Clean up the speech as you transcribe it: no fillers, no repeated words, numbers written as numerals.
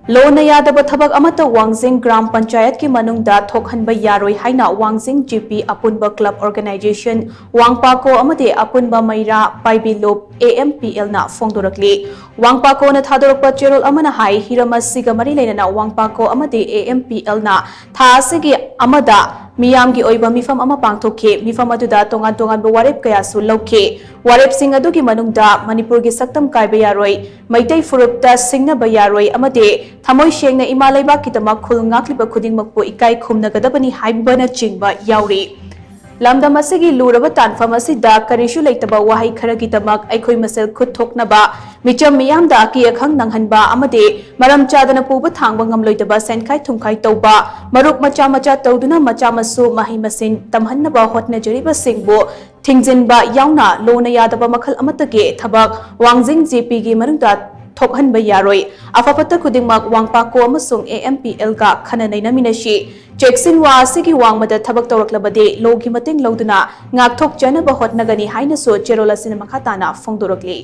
लोना यादव थबक अमत वांगजिंग ग्राम पंचायत की मनुंगदा थोखनबा यारोय हाइना Wangjing GP Apunba club organisation वांगपाको अमदे अपुनबा मैरा पाइबिलोप AMPL ना फोंदोरकली वांगपाको न थादोरकपा चेरोल अमना हाई हिरमसिगा मरी लेना वांगपाको अमदे AMPL ना थासिगी अमदा मियामगी ओइबा मिफम अमा पांगथोखे मिफम अदुदा तोंगान तोंगान वारेप कयासु लौखे वारेप सिंह अदुगी मनुंगदा मणिपुर की सक्तम कायबा यारोय मैतै फुरुपता सिंगनबा यारोय अमदे थमोय सेंगना इमा लेबाकिदमक खुल ngaklibा खुदिंगमकपो इकाई खुमनगदबनी हाइबना चिंगबा यावरी लमदम असिगी लुरबा तानफम असिदा करिसु लेतबा वाहै खरगिदमक अखोय मसेल खुद थोकनबा मिचम मियामदा अकी अखंग नंगहनबा अमदे मरम चादना पुबा थांगबा ngamloidaba सेनखाय थुमखाय तौबा मरुक मचा मचा तौदुना मचा मसु माहि मसिन तमहन्नबा होटनजरिबा सिंगबो थिंगजिनबा यावना लोना यादबा मखल अमतगे थबक वांगजिंग JP गी मरुंदा थोकहनबा यारोय अफापत्ता खुदिंगमक वांगपाको अमसुंग AMPL का खननैनमिनशी चेक्सिनवा असिगी वांगमदा थबक तौरक्लबदे लोगी मतेंग लौदुना ngaktokjanaba hotnagani hainasu cherola cinema खाताना फोंदोरकली।